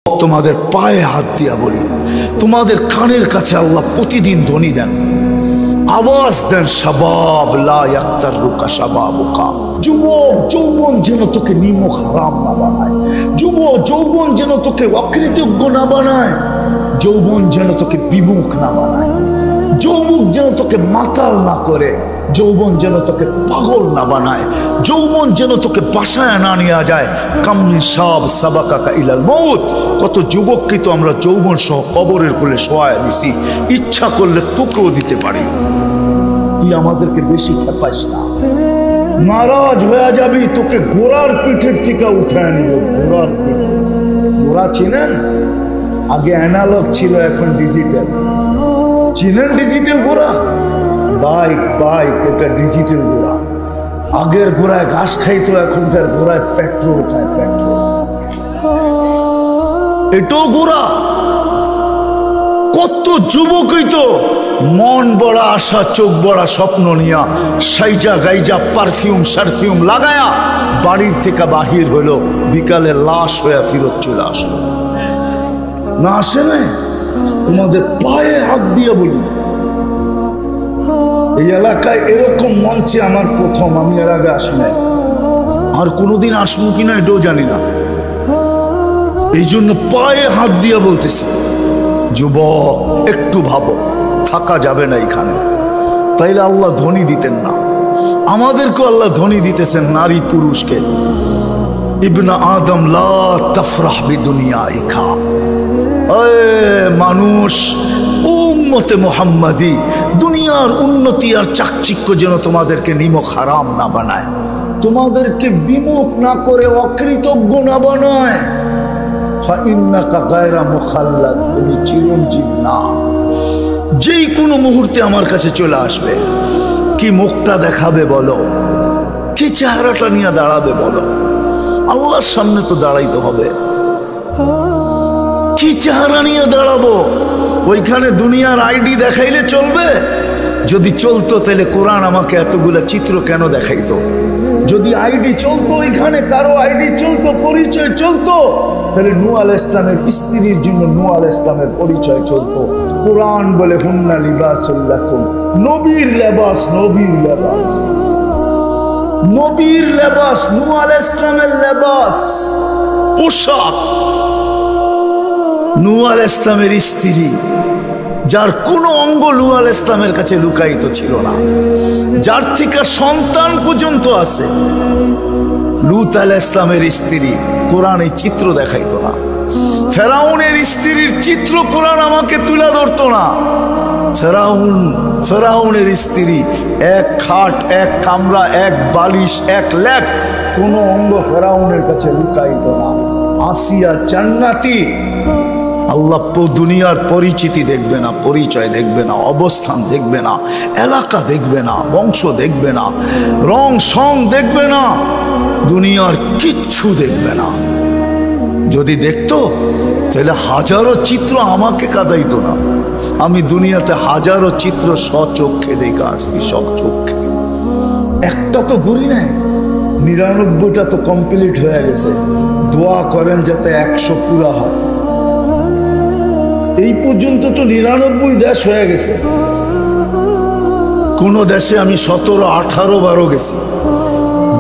তোমাদের পায়ে হাত দিয়া বলি, তোমাদের কানের কাছে আল্লাহ প্রতিদিন ধ্বনি দেন, আওয়াজ দেন, শাবাব লা ইয়াক্তারুকা শাবাবুকা। যুবক যৌবন যেন তোকে নিমক হারাম না বানায়, যুবক যৌবন যেন তোকে অকৃতজ্ঞ না বানায়, যৌবন যেন তোকে বিমুখ না বানায়, যৌবন যেন তোকে মাতাল না করে, যৌবন যেন তোকে পাগল না বানায়, যৌবন যেন তোকে বাসায় না নিয়ে যায়। কামনি সাব সাবাকাকা ইলাল মউত। কত যুবককে তো আমরা যৌবন সহ কবরের কোলে শোয়ায় দিছি, ইচ্ছা করলে তোকেও দিতে পারি। তুই আমাদেরকে বেশি খেপাইস না, নারাজ হয়ে যাবি, তোকে ঘোড়ার পিঠের থেকে উঠায় নিব। ঘোড়ার পিঠে, ঘোড়া চিনেন? আগে অ্যানালগ ছিল, এখন ডিজিটাল। চিনেন ডিজিটাল ঘোড়া? বাইক বাইক, এটা ডিজিটাল ঘোড়া। আগের ঘোড়ায় ঘাস খাইতো, এখনকার ঘোড়ায় পেট্রোল খায়, পেট্রোল। এটাও ঘোড়া। কত যুবকই তো মন বড়া আশা, চোখ বড়া স্বপ্ন নিয়া সাইজা গাইজা পারফিউম সারফিউম লাগায়া বাড়ির থেকে বাহির হলো, বিকালে লাশ হয়ে ফিরত চলে আসলো। না আসে না? তোমাদের পায়ে হাত দিয়ে বলি, এই এলাকায় এরকম মঞ্চে আমার প্রথম, আমি এর আগে আসি নাই, আর কোনোদিন আসবো কিনা এটাও জানি না। এই জন্য পায়ে হাত দিয়ে বলতেছি, যুবক একটু ভাবো, থাকা যাবে না এখানে। তাইলে আল্লাহ ধনী দিতেন না? আমাদেরকে আল্লাহ ধনী দিতেছেন, নারী পুরুষকে। ইবনা আদম লা তাফরাহ বিদুনিয়াইকা। মানুষ, উম্মতে মুহাম্মাদি, দুনিয়ার উন্নতি আর চাকচিক্য যেন তোমাদেরকে নিমক হারাম না বানায়, তোমাদেরকে বিমুখ না করে অকৃতজ্ঞ না বানায়। ফাইন্নাকা গায়রা মুখাল্লাদ, তুমি চিরঞ্জীব না। যেই কোনো মুহূর্তে আমার কাছে চলে আসবে। কি মুখটা দেখাবে বলো, কি চেহারাটা নিয়ে দাঁড়াবে বলো? আল্লাহর সামনে তো দাঁড়াইতে হবে। কি চেহারা নিয়ে দাঁড়াবো? ওইখানে দুনিয়ার আইডি দেখাইলে চলবে? যদি চলতো তাহলে কোরআন আমাকে এতগুলা চিত্র কেন দেখাইতো? যদি আইডি চলতো, ওইখানে কারো আইডি চলতো, পরিচয় চলতো, তাহলে নূহ আলাইহিস ইসলামের স্ত্রীর জন্য নূহ আলাইহিস ইসলামের পরিচয় চলতো। কোরআন বলে হুন্না লিবাসুল লাকুম, নবীর লেবাস, নবীর লেবাস, নবীর লেবাস, নূহ আলাইহিস ইসলামের লেবাস, পোশাক। নূহ আলাইহিস ইসলামের স্ত্রী, যার কোনো অঙ্গ নূহ আলাইহিস ইসলামের কাছে লুকায়িত ছিল না, যার থেকে সন্তান পর্যন্ত আছে, লূত আলাইহিস ইসলামের স্ত্রী, কোরআন এই চিত্র দেখাইতো না। ফেরাউনের স্ত্রীর চিত্র কোরআন আমাকে তুলে ধরতো না। ফেরাউনের স্ত্রী, এক খাট, এক কামরা, এক বালিশ, এক ল্যাপ, কোনো অঙ্গ ফেরাউনের কাছে লুকাইত না। আসিয়া জান্নাতি। আল্লাহ দুনিয়ার পরিচিতি দেখবে না, পরিচয় দেখবে না, অবস্থান দেখবে না, এলাকা দেখবে না, বংশ দেখবে না, রং সং দেখবে না, দুনিয়ার কিচ্ছু দেখবে না। যদি দেখতো তাহলে হাজারো চিত্র আমাকে কাঁদাইতো না। আমি দুনিয়াতে হাজারো চিত্র স্বচক্ষে দেখে আসছি, সব চক্ষে। একটা তো ঘুরি নাই, 99টা তো কমপ্লিট হয়ে গেছে। দোয়া করেন যাতে 100 পুরা হয়। এই পর্যন্ত তো 99 দেশ হয়ে গেছে। কোন দেশে আমি 17, 18 বারও গেছি।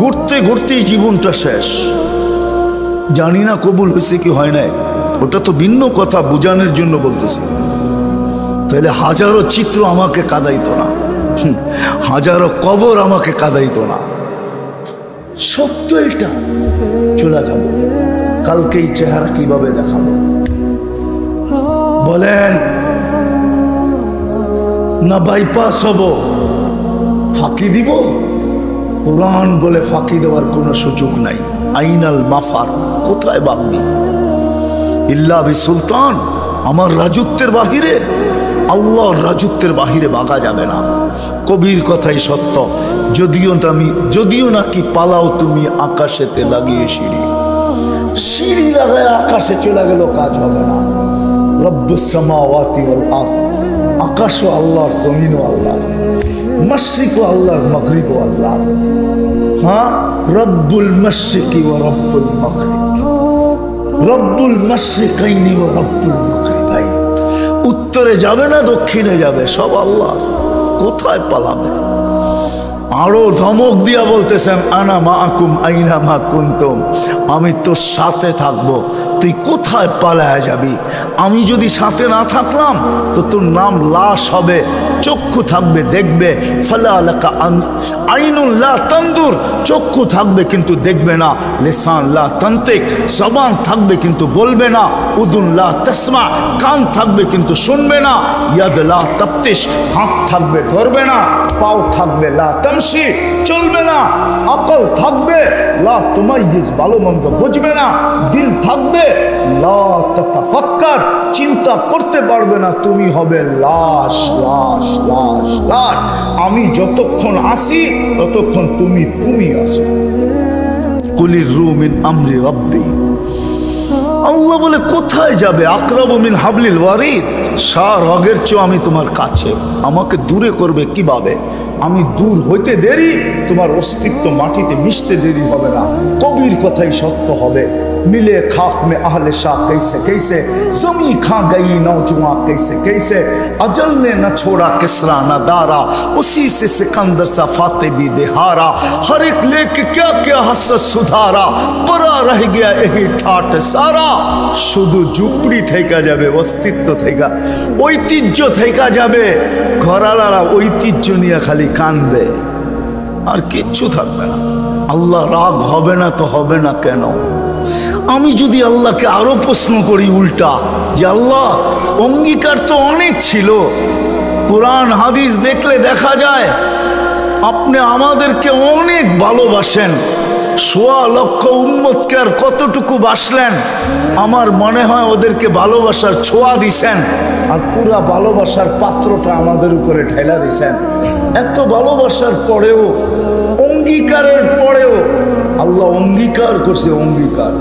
ঘুরতে ঘুরতেই জীবনটা শেষ। জানি না কবুল হয়েছে কি হয় নাই, ওটা তো ভিন্ন কথা, বুঝানোর জন্য বলতেছি। তাহলে হাজারো চিত্র আমাকে কাঁদাইতো না, হাজারো কবর আমাকে কাঁদাইতো না। সত্য এটা। চলে যাব, কালকে এই চেহারা কিভাবে দেখাবো বলেন? না বাইপাস হব, ফাঁকি দিব? কোরআন বলে ফাঁকি দেওয়ার কোনো সুযোগ নাই। আইনাল মাফার, কোথায় বাগবি? ইল্লা বি সুলতান, আমার রাজত্বের বাহিরে, আল্লাহর রাজত্বের বাহিরে বাগা যাবে না। কবির কথাই সত্য। যদিও নাকি পালাও তুমি আকাশেতে লাগিয়ে সিঁড়ি, সিঁড়ি লাগায় আকাশে চলে গেল, কাজ হবে না। রব্বুস সামাওয়াতি ওয়াল আরদ, আকাশও আল্লাহর, জমিনও আল্লাহর, মাশরিকও আল্লাহর, মাগরিবও আল্লাহর। হ্যাঁ, রব্বুল মাশরিকি ওয়া রব্বুল মাগরিব। রব্বুল মাশরিকাইনি ওয়া রব্বুল মাগরিবাইন। উত্তরে যাবে না দক্ষিণে যাবে, সব আল্লাহর। কোথায় পালাবে? আরো ধমক দিয়া বলতেছেন, আনা মাআকুম আইনা মা কুনতুম, আমি তোর সাথে থাকবো, তুই কোথায় পালায়া যাবি? আমি যদি সাথে না থাকলাম তো তোর নাম লাশ হবে, চক্ষু থাকবে দেখবে, ফালা লাকা আইনুন লা তানদুর, চক্ষু থাকবে কিন্তু দেখবে না, লিসান লা তানতিক, জবান থাকবে কিন্তু বলবে না, উদুন লা তাসমা, কান থাকবে কিন্তু শুনবে না, ইয়াদ লা তাফতিশ, হাত থাকবে ধরবে না, পাও থাকবে লা তামশি, চলবে না, আকল থাকবে লা তুমাইয়িজ, ভালো মন্দ বুঝবে না, দিল থাকবে লা তাতাফাক্কার, চিন্তা করতে পারবে না, তুমি হবে লাশ লাশ লাশ লাশ। আমি যতক্ষণ আসি ততক্ষণ তুমি আছো। কুলির রূহ মিন আমরি রাব্বি। আল্লাহ বলে কোথায় যাবে? আকরাবু মিন হাবলিল ওয়ারিদ, রগের চেয়ে আমি তোমার কাছে, আমাকে দূরে করবে কিভাবে? আমি দূর হইতে দেরি, তোমার অস্তিত্ব মাটিতে মিশতে দেরি হবে না। কবির কথাই সত্য হবে। मिले खाक में अहले शाह कैसे कैसे, जमी खा गई नौजवान कैसे कैसे, अजल ने न छोड़ा किसरा न दारा, उसी से सिकंदर सा फाते भी देहारा, हर एक लेके क्या क्या हसरत सुधारा, परा रह गया यही ठाट सारा। शुधु झुपड़ी थेका जाबे, अस्तित्व थेका, ঐতিহ্য थेका जाबे, घरालारा ঐতিহ্য নিয়ে खाली कानबे, আর কিচ্ছু থাকবে না। আল্লাহ রাগ হবে না তো হবে না কেন? আমি যদি আল্লাহকে আরো প্রশ্ন করি উল্টা, যে আল্লাহ অঙ্গীকার তো অনেক ছিল, কোরআন হাদিস দেখলে দেখা যায় আপনি আমাদেরকে অনেক ভালোবাসেন, ১৬ লক্ষ উম্মতকে আর কতটুকু বাসলেন? আমার মনে হয় ওদেরকে ভালোবাসার ছোঁয়া দিছেন, আর পুরা ভালোবাসার পাত্রটা আমাদের উপরে ঢেলা দিছেন। এত ভালোবাসার পরেও, অঙ্গীকারের পরেও আল্লাহ অঙ্গীকার করছে। অঙ্গীকার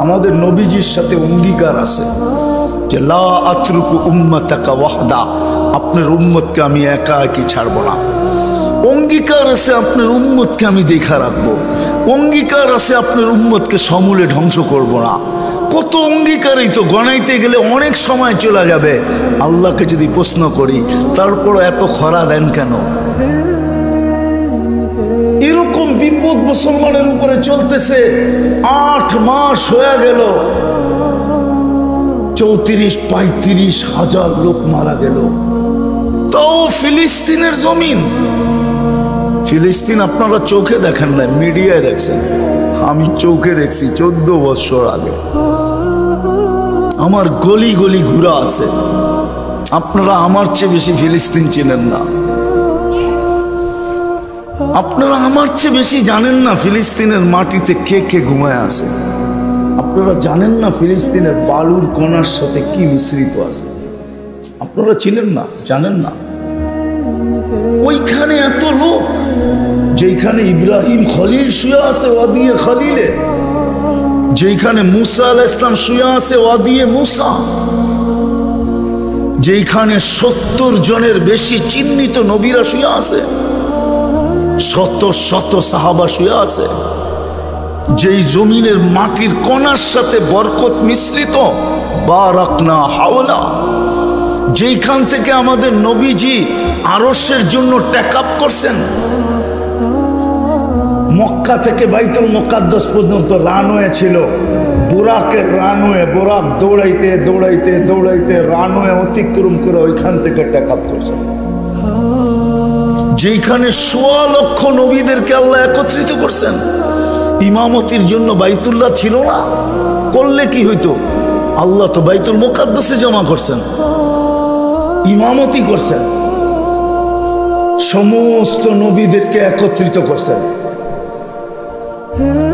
আমাদের নবীজির সাথে অঙ্গীকার আছে যে লা আতরুকু উম্মাতাকা ওয়াহদা, আপনার উম্মতকে আমি একা একই ছাড়বো না। অঙ্গীকার আছে আপনার উম্মতকে আমি দেখা রাখবো। অঙ্গীকার আছে আপনার উম্মতকে সমূলে ধ্বংস করব না। কত অঙ্গীকারই তো গণাইতে গেলে অনেক সময় চলে যাবে। আল্লাহকে যদি প্রশ্ন করি, তারপরও এত খরা দেন কেন? এরকম বিপদ মুসলমানের উপরে চলতেছে, 8 মাস হয়ে গেল, 34-35 হাজার লোক মারা গেল। তাও ফিলিস্তিনের জমিন, ফিলিস্তিন আপনারা চোখে দেখেন না, মিডিয়ায় দেখছেন, আমি চোখে দেখছি 14 বছর আগে। আমার গলি গলি ঘুরা আছে। আপনারা আমার চেয়ে বেশি ফিলিস্তিন চেনেন না, আপনারা আমার চেয়ে বেশি জানেন না ফিলিস্তিনের মাটিতে কে কে ঘুমায় আছে। আপনারা জানেন না ফিলিস্তিনের বালুর কণার সাথে কি মিশ্রিত আছে। আপনারা চিনেন না, জানেন না। ওইখানে এত লোক, যেখানে ইব্রাহিম খলিল শুয়ে আছে ওয়াদিয়ে খলিলে, যেখানে মুসা আলাইহিস সালাম শুয়ে আছে ওয়াদিয়ে মুসা, যেখানে 70 জনের বেশি চিহ্নিত নবীরা শুয়ে আছে, শত শত সাহাবা শুয়ে আছে, যেই জমিনের মাটির কণার সাথে বরকত মিশ্রিত, বারাকনা হাওলা, যেখান থেকে আমাদের নবীজি আরশের জন্য টেকআপ করছেন। মক্কা থেকে বাইতুল মুকাদ্দাস পর্যন্ত রানওয়ে ছিল, বুরাকের রানওয়ে, বুরাক দৌড়াইতে দৌড়াইতে দৌড়াইতে রানওয়ে অতিক্রম করে ওইখান থেকে টেকআপ করছেন। যেখানে ১৬ লক্ষ নবীদেরকে আল্লাহ একত্রিত করছেন। ইমামতির জন্য বাইতুল্লাহ ছিল না, করলে কি হইতো? আল্লাহ তো বাইতুল মুকাদ্দাসে জমা করছেন, ইমামতি করছেন, সমস্ত নবীদেরকে একত্রিত করছেন।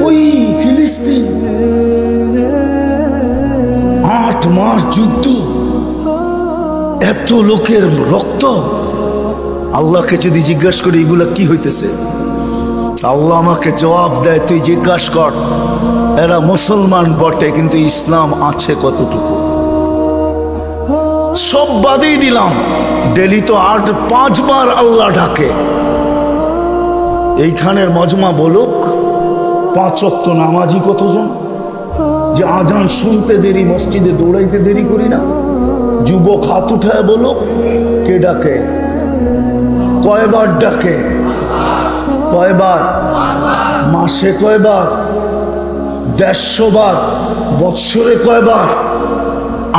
ওই ফিলিস্তিন 8 মাস যুদ্ধ, এত লোকের রক্ত। আল্লাহকে যদি জিজ্ঞাসা করি এগুলা কি হইতেছে, আল্লাহ আমাকে জবাব দেয়, তুই জিজ্ঞাসা কর, এরা মুসলমান বটে কিন্তু ইসলাম আছে কতটুকু। সব বাদেই দিলাম, ডেলি তো 5 বার আল্লাহ ডাকে। এইখানের মজমা বলুক 5 ওয়াক্ত নামাজি কতজন? যে আজান শুনতে দেরি, মসজিদে দৌড়াইতে দেরি করি না? যুবক হাত উঠায় বলো, কে ডাকে? কয়বার ডাকে? কয়বার? মাসে কয়বার? 150 বার। বৎসরে কয়বার?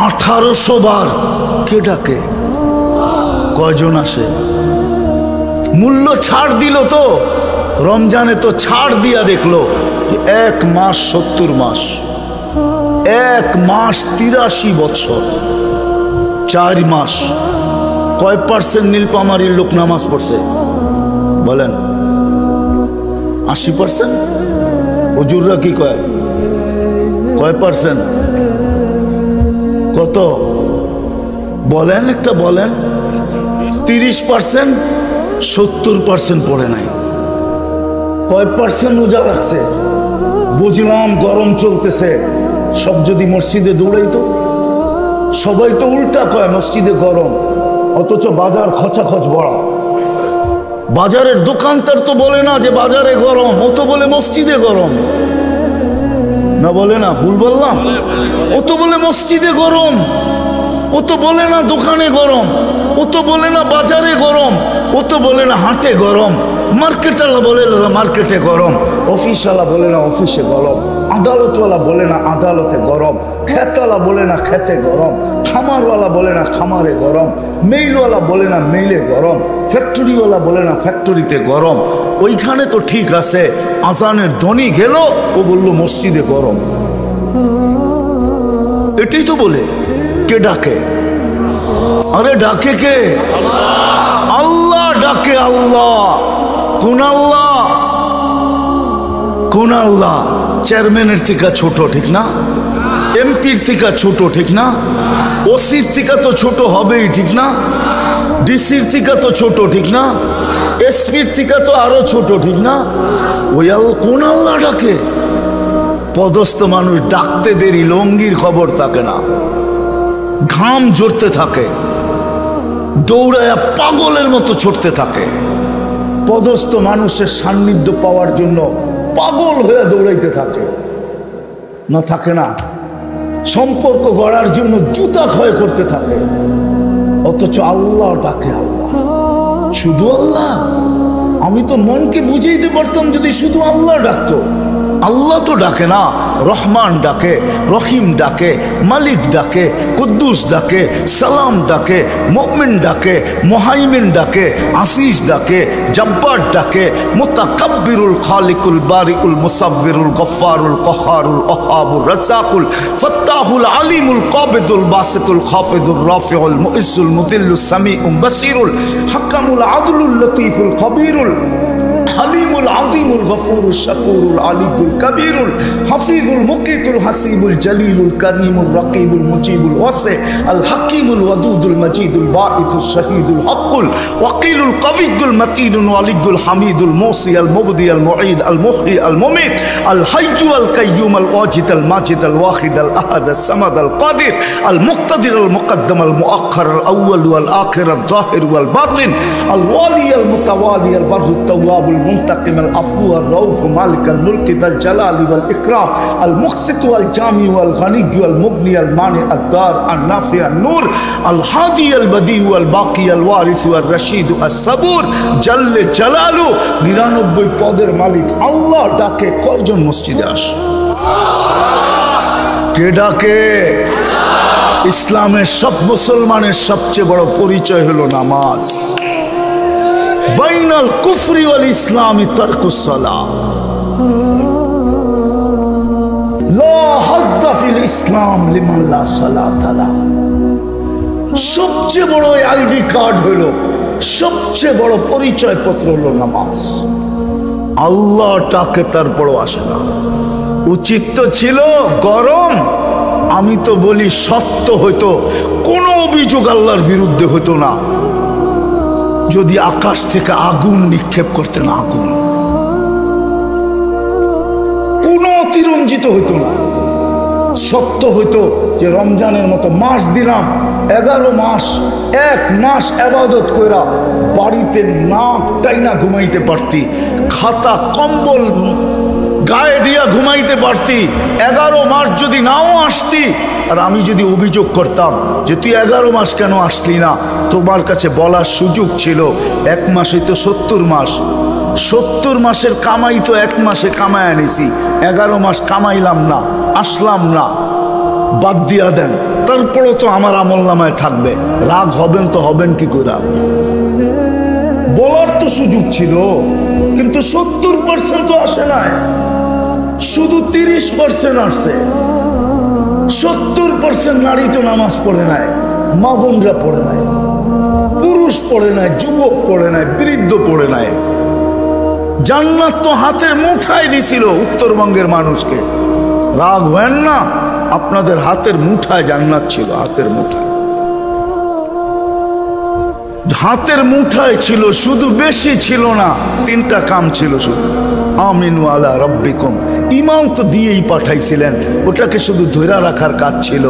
1800 বার। কে ডাকে? কয়জন আসে? মূল্য ছাড় দিল তো, রমজানে তো ছাড় দিয়া দেখলো 1 মাস 70 মাস, 1 মাস 83 বছর, 4 মাস। কয় % নীলপামারির লোক নামাজ পড়ছে বলেন? 80%? হুজুররা কি কয়? কয় %? কত বলেন? একটা বলেন। 30%? 70% পড়ে নাই। কয় % রোজা রাখছে? বুঝলাম গরম চলতেছে, সব যদি মসজিদে দৌড়াইতো। সবাই তো উল্টা কয় মসজিদে গরম, অথচ বাজার খচাখচ বড়া। বাজারের দোকানদার তো বলে না যে বাজারে গরম, ও তো বলে মসজিদে গরম। না বলে না? ভুল বললাম? ও তো বলে মসজিদে গরম, ও তো বলে না দোকানে গরম, ও তো বলে না বাজারে গরম, ও তো বলে না হাটে গরম, মার্কেটওয়ালা বলে না মার্কেটে গরম, অফিসওয়ালা বলে না অফিসে গরম, আদালতওয়ালা বলে না আদালতে গরম, খেতওয়ালা বলে না খেতে গরম, খামারওয়ালা বলে না খামারে গরম, মেইলওয়ালা বলে না মেইলে গরম, ফ্যাক্টরিওয়ালা বলে না ফ্যাক্টরিতে গরম। ওইখানে তো ঠিক আছে, আজানের ধ্বনি গেল, ও বলল মসজিদে গরম। এটাই তো বলে। কে ডাকে? আরে ডাকে কে? আল্লাহ ডাকে। আল্লাহ। কোন আল্লাহ? কোন আল্লাহ? চেয়ারম্যানের থেকে ছোট, ঠিক না? এমপির থেকে ছোট, ঠিক না? ওসির থেকে তো ছোট হবেই, ঠিক না? ডিসির থেকে তো ছোট, ঠিক না? এসপির থেকে তো আরো ছোট, ঠিক না? ওই আল্লাহ। কোন আল্লাহ ডাকে? পদস্থ মানুষ ডাকতে দেরি, লঙ্গির খবর থাকে না, ঘাম ঝরতে থাকে, দৌড়ায় পাগলের মতো ছুটতে থাকে। পদস্থ মানুষের সান্নিধ্য পাওয়ার জন্য পাগল হয়ে দৌড়াইতে থাকে, না থাকে না? সম্পর্ক গড়ার জন্য জুতা ক্ষয় করতে থাকে, অথচ আল্লাহ ডাকে। আল্লাহ, শুধু আল্লাহ। আমি তো মনকে বুঝাইতে পারতাম যদি শুধু আল্লাহ ডাকতো। আল্লাহ তো ডাকে না, রহমান ডাকে, রহিম ডাকে, মালিক ডাকে, কুদ্দুস ডাকে, সালাম ডাকে, মুমিন ডাকে, মুহাইমিন ডাকে, আসিস ডাকে, জব্বার ডাকে, মুতাকাব্বিরুল খালিকুল বারিকুল মুসাব্বিরুল গফফারুল কহারুল ওহাবুর রাজ্জাকুল ফাত্তাহুল আলিমুল কাবিদুল বাসিতুল খাফিদুর রাফিউল মুইজ্জুল মুদিল্লুস সামিউল বাসিরুল হাকামুল আদলুল লতীফুল খবীরুল হালিমুল আযীমুল গফুরুল শাকুরুল আলিয়ুল কবীরুল হাফিজুল মুকিতুল হাসিবুল জলিলুল করিমুল রাকিবুল মুজিবুল ওয়াসি আল হাকিমুল ওয়াদুদুল মজিদুল বাঈসুল শহীদুল হকুল ওয়াকিলুল কবিয়ুল মতিনুল ওয়ালিয়ুল হামিদুল মুসি আল মুবদি আল মুঈদ আল মুহয়ি আল মুমিত আল হাইয়্যু আল কাইয়্যুম আল ওয়াজিদ আল মাজিদ আল ওয়াহিদ আল আহাদ আল সামাদ আল কাদির আল মুক্তাদির আল মুকদ্দম আল মুআখ্খার আল আউয়াল ওয়াল আখির আল যাহির ওয়াল বাতিন আল ওয়ালি আল মুতাওয়ালি আল বাররুত তাওয়াব المنتقم العفو الرؤوف مالك الملك ذا الجلال والإكرام المقسط والجامع والغني والمغني المانع الدار النافع النور الهادي البديع الباقي الوارث والرشيد الصبور جل جلاله 99 পদের মালিক আল্লাহ ডাকে। কয়জন মসজিদে আসে? কে ডাকে? ইসলামের সব মুসলমানের সবচেয়ে বড় পরিচয় হলো নামাজ। বাইনাল কুফরি ওয়াল ইসলামি তারকুস সালাহ। লা হাদ্দা ফিল ইসলাম লিমান লা সালাতা লাহু। সবচেয়ে বড় আইডি কার্ড হলো, সবচেয়ে বড় পরিচয় পত্র হলো নামাজ। আল্লাহ ডাকে, তারপরও আসে না। উচিত তো ছিল গরম, আমি তো বলি সত্য হইতো, কোনো অভিযোগ আল্লাহর বিরুদ্ধে হইতো না যদি আকাশ থেকে আগুন নিক্ষেপ করতেন। আগুন কোনো অতিরঞ্জিত হইতো না। সত্য হইতো যে রমজানের মতো মাস দিলাম, 11 মাস, 1 মাস ইবাদত কইরা বাড়িতে নাক টাইনা ঘুমাইতে পারতি, খাতা কম্বল গায়ে দিয়া ঘুমাইতে পারতি। 11 মাস যদি নাও আসতি, আর আমি যদি অভিযোগ করতাম যে তুই 11 মাস কেন আসলি না, তোমার কাছে বলার সুযোগ ছিল। 1 মাসে তো 70 মাস, 70 মাসের কামাই তো 1 মাসে কামাই আনিছি, 11 মাস কামাইলাম না, আসলাম না, বাদ দিয়া দেন। তারপরও তো আমার আমল নামায় থাকবে। রাগ হবেন তো হবেন কি করে? বলার তো সুযোগ ছিল, কিন্তু 70% তো আসে নাই, শুধু 30% আসছে। 70% নারী তো নামাজ পড়ে নাই, মা বোনরা পড়ে নাই, পুরুষ পড়ে নাই, যুবক পড়ে নাই, বৃদ্ধ পড়ে নাই। জান্নাত তো হাতের মুঠায় দিছিল উত্তরবঙ্গের মানুষকে। রাগ হেন না, আপনাদের হাতের মুঠায় জান্নাত ছিল, হাতের মুঠায়, হাতের মুঠায় ছিল, শুধু বেশি ছিল না। 3টা কাম ছিল শুধু, আমিনু আলা রাব্বিকুম। ইমাম তো দিয়েই পাঠাইছিলেন, ওটাকে শুধু ধরে রাখার কাজ ছিল।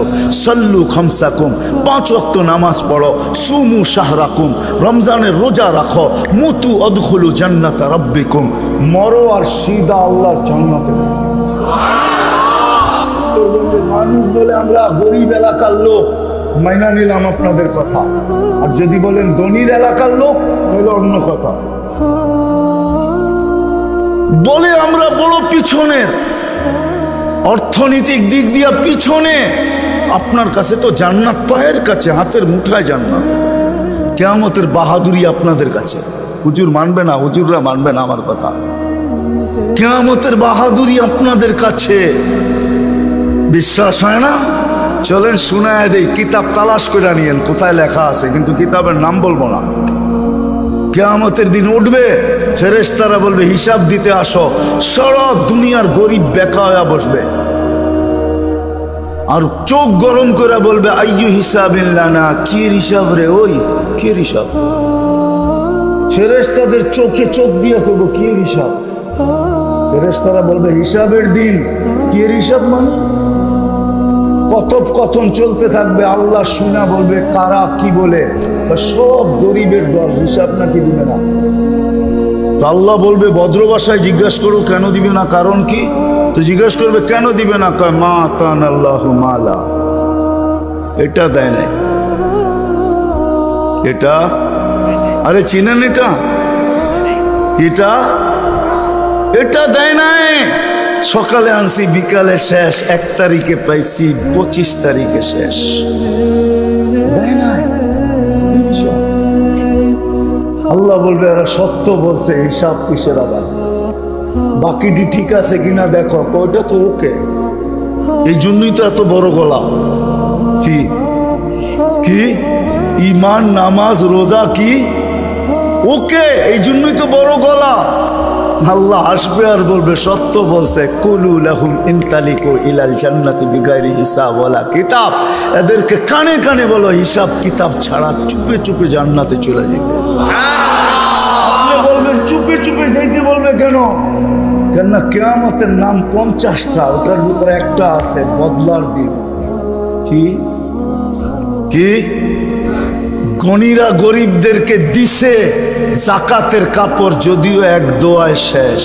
সাল্লু খামসাকুম, 5 ওয়াক্ত নামাজ পড়ো। সুমু শাহরাকুম, রমজানের রোজা রাখো। মুতু আদখুলু জান্নাতা রাব্বিকুম, মরো আর সিধা আল্লাহর জান্নাতে। মানুষ বলে আমরা গরিব এলাকার লোক, মাইনা নিলাম আপনাদের কথা। আর যদি বলেন ধনীর এলাকার লোক, তাহলে অন্য কথা। বলে আমরা বড় পিছনের, অর্থনৈতিক দিক দিয়া পিছনে। আপনার কাছে তো জান্নাত পায়ের কাছে, হাতের মুঠায় জান্নাত। কিয়ামতের বাহাদুরি আপনাদের কাছে। হুজুর মানবে না, হুজুররা মানবে না আমার কথা। কিয়ামতের বাহাদুরি আপনাদের কাছে। বিশ্বাস হয় না? চলেন শুনায় দেই, কিতাব তালাশ করে নিয়েন কোথায় লেখা আছে, কিন্তু কিতাবের নাম বলবো না। কিয়ামতের দিন উঠবে, ফেরেশতারা বলবে হিসাব দিতে আসো। সারা দুনিয়ার গরিব বেকা হয়ে বসবে, আর চোখ গরম করে বলবে আইয়ু হিসাবিন লানা, কি হিসাব রে, ওই কি হিসাব? ফেরেশতাদের চোখে চোখ দিয়ে করবো কি হিসাব? ফেরেশতারা বলবে হিসাবের দিন। কি হিসাব মানে? কথোপকথন চলতে থাকবে, আল্লাহ শুনা বলবে কারা কি বলে, সব গরিবের দল, হিসাব নাকি দিবে না। তো আল্লাহ বলবে ভদ্র ভাষায় জিজ্ঞাসা করো কেন দিবে না, কারণ কি? তো জিজ্ঞাসা করবে কেন দিবে না, কয় মা তান আল্লাহু মালা, এটা দেয় নাই, এটা আরে চিনেন এটা, এটা এটা দেয় নাই। সকালে আনছি, বিকালে শেষ, 1 তারিখে পাইছি, 25 তারিখে শেষ। আল্লাহ বলবে এরা সত্য বলছে, হিসাব কিসের আবার? বাকিটি ঠিক আছে কিনা দেখো, ওইটা তো ওকে। এই জন্যই তো এত বড় গলা। কি কি ইমান, নামাজ, রোজা কি ওকে, এই জন্যই তো বড় গলা। আল্লাহ আসবে আর বলবে সত্য বলছে, কুলু লাহুম ইনতালিকু ইলাল জান্নাতি বিগাইরি হিসাব ওয়ালা কিতাব। এদেরকে কানে কানে বলো হিসাব কিতাব ছাড়া চুপে চুপে জান্নাতে চলে যেতে। আপনি বলবেন চুপে চুপে যাইতে, বলবে কেন? কেননা কিয়ামতের নাম 50টা, ওটার ভিতরে একটা আছে বদলার দিন। কি কি? গণিরা গরিবদেরকে দিছে জাকাতের কাপড়, যদিও 1 দোয়ায় শেষ।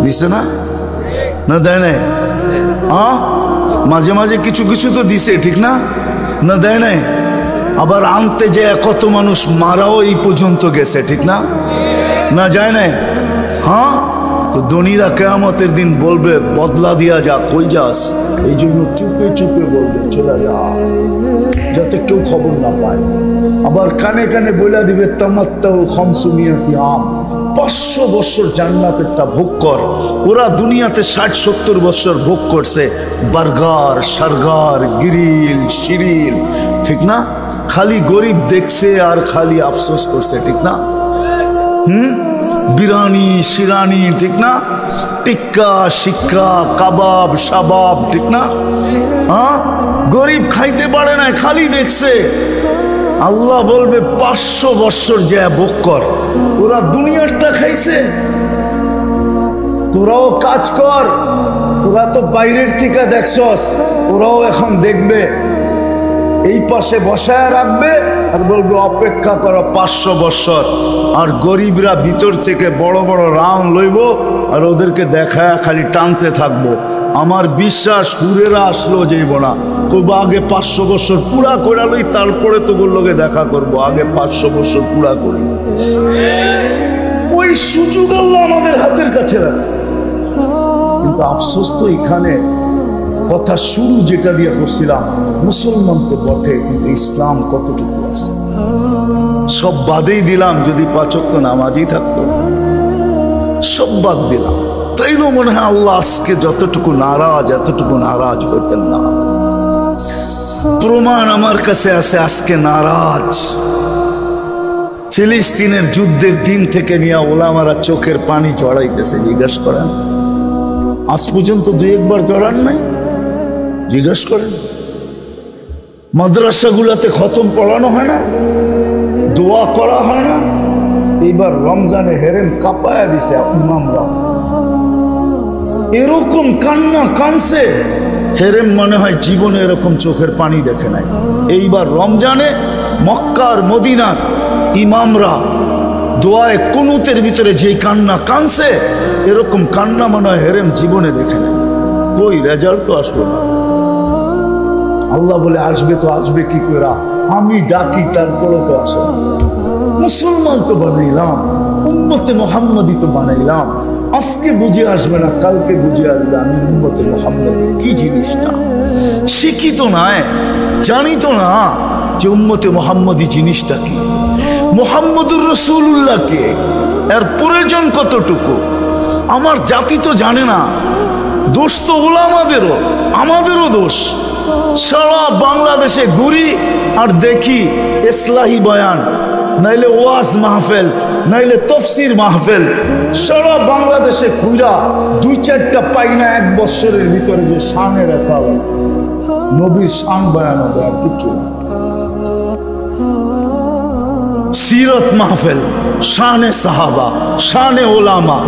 দিছে না? না দেয় নাই? মাঝে মাঝে কিছু কিছু তো দিছে, ঠিক না? না দেয় নাই? আবার আনতে যে কত মানুষ মারাও এই পর্যন্ত গেছে, ঠিক না? না যায় নাই? হ্যাঁ, তো ধনীরা কিয়ামতের দিন বলবে বদলা দিয়া যা, কই যাস? এই জন্য চুপে চুপে বলবে চলে যা, যাতে কেউ খবর না পায়। আবার কানে কানে বলে দিবে তামাত্তাউ খামসুমিয়াতি আম, 500 বছর জান্নাতেরটা ভোগ কর। ওরা দুনিয়াতে 60-70 বছর ভোগ করছে, বার্গার, সার্গার, গ্রিল, শিরিল, ঠিক না? খালি গরিব দেখছে আর খালি আফসোস করছে, ঠিক না? বিরিয়ানি, শিরানি, ঠিক না? টিক্কা, শিক্কা, কাবাব, শাবাব, ঠিক না? হ্যাঁ, গরিব খাইতে পারে না, খালি দেখছে। আল্লাহ বলবে 500 বছর যে ভোগ কর। ওরা দুনিয়ারটা খাইছে, তোরাও কাজ কর। তোরা তো বাইরের থেকে দেখছস, ওরাও এখন দেখবে এই পাশে বসায় রাখবে আর বলবে অপেক্ষা করো 500 বছর। আর গরিবরা ভিতর থেকে বড় বড় রাউন্ড লইব আর ওদেরকে দেখায় খালি টানতে থাকবো। আমার বিশ্বাস হুরেরা আসলো যাইব না, কইব আগে 500 বছর পুরা করে লই, তারপরে তো লোকে দেখা করব, আগে 500 বছর পুরা করি। ওই সুযোগ আল্লাহ আমাদের হাতের কাছে রাখছে। কিন্তু আফসোস তো এখানে কথা শুরু যেটা দিয়ে করছিলাম, মুসলমান তো বটে কিন্তু ইসলাম কতটুকু আছে সব বাদেই দিলাম। যদি 5 ওয়াক্ত নামাজই থাকতো, সব বাদ দিলাম, তাইলেও মনে হয় আল্লাহ আজকে যতটুকু নারাজ এতটুকু নারাজ হইতেন না। প্রমাণ আমার কাছে আছে আজকে নারাজ। ফিলিস্তিনের যুদ্ধের দিন থেকে নিয়ে ওলামারা চোখের পানি চড়াইতেছে। জিজ্ঞাসা করেন, আজ পর্যন্ত 2-1 বার চড়ান নাই? জিজ্ঞাসা করেন। মাদ্রাসাগুলাতে খতম পড়ানো হয় না, দোয়া করা হয় না? এইবার রমজানে হেরেম কাঁপায়া দিছে ইমামরা, এরকম কান্না কানছে হেরেম মনে হয় জীবনে এরকম চোখের পানি দেখে নাই। এইবার রমজানে মক্কার মদিনার ইমামরা দোয়ায় কুনুতের ভিতরে যেই কান্না কানছে, এরকম কান্না মনে হয় হেরেম জীবনে দেখে নাই। কই রেজাল্ট তো আসলো না। আল্লাহ বলে আসবে তো আসবে কি করে, আমি ডাকি তারপরে তো আসে না। মুসলমান তো বানাইলাম, উম্মতে মুহাম্মাদি তো বানাইলাম, আজকে বুঝে আসবে না কালকে বুঝে আসবে আমি উম্মতে মুহাম্মাদি কি জিনিসটা। শিক্ষিত নয়, জানি তো না যে উম্মতে মুহাম্মাদি জিনিসটা কি, মুহাম্মদুর রাসূলুল্লাহ কে, এর প্রয়োজন কতটুকু। আমার জাতি তো জানে না। দোষ তো ওলামাদেরও, আমাদেরও দোষ। সারা বাংলাদেশে ঘুরি আর দেখি ইসলাহি বয়ান, নাইলে ওয়াজ মাহফিল, নাইলে তফসির মাহফিল। সারা বাংলাদেশে ঘুরা 2-4টা পাই না 1 বছরের ভিতরে যে শানের এসাল নবীর শান বয়ান হবে, আর কিছু না। সিরত মাহফিল, শানে সাহাবা, শানে ওলামা।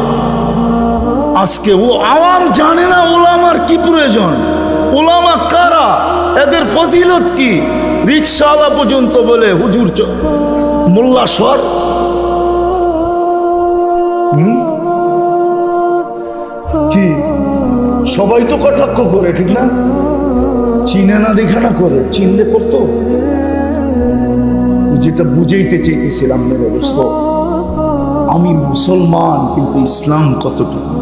আজকে ও আওয়াম জানে না ওলামার কি প্রয়োজন, ওলামা কারা, এদের ফজিলত কি। রিকশাওয়ালা পর্যন্ত বলে হুজুর মোল্লা সর। কি সবাই তো কটাক্ষ করে, ঠিক না? চিনে না দেখা না করে, চিনলে করতো। যেটা বুঝাইতে চাইতেছিলাম মেরে দোস্ত, আমি মুসলমান কিন্তু ইসলাম কতটুকু।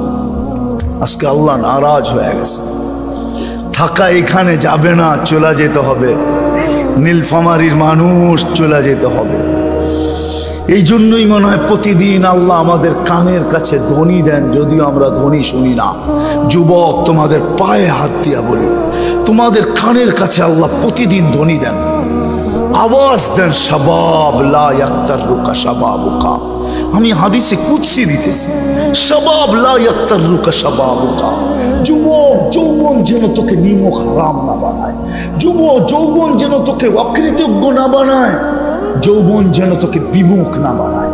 আজকে আল্লাহ নারাজ হয়ে গেছে। থাকা এখানে যাবে না, চলে যেতে হবে। নীলফামারীর মানুষ চলে যেতে হবে। এই জন্যই মনে হয় প্রতিদিন আল্লাহ আমাদের কানের কাছে ধ্বনি দেন, যদিও আমরা ধ্বনি শুনি না। যুবক, তোমাদের পায়ে হাত দিয়া বলি, তোমাদের কানের কাছে আল্লাহ প্রতিদিন ধ্বনি দেন, আওয়াজ দেন, শাবাব লা ইয়াক্তারুকা শাবাবুকা। আমি হাদিসে কুদসি দিতেছি, শাবাব লা ইয়াক্তারুকা শাবাবুকা। যুবক যৌবন যেন তোকে নিমক হারাম না বানায়, যুবক যৌবন যেন তোকে অকৃতজ্ঞ না বানায়, যৌবন যেন তোকে বিমুখ না বানায়,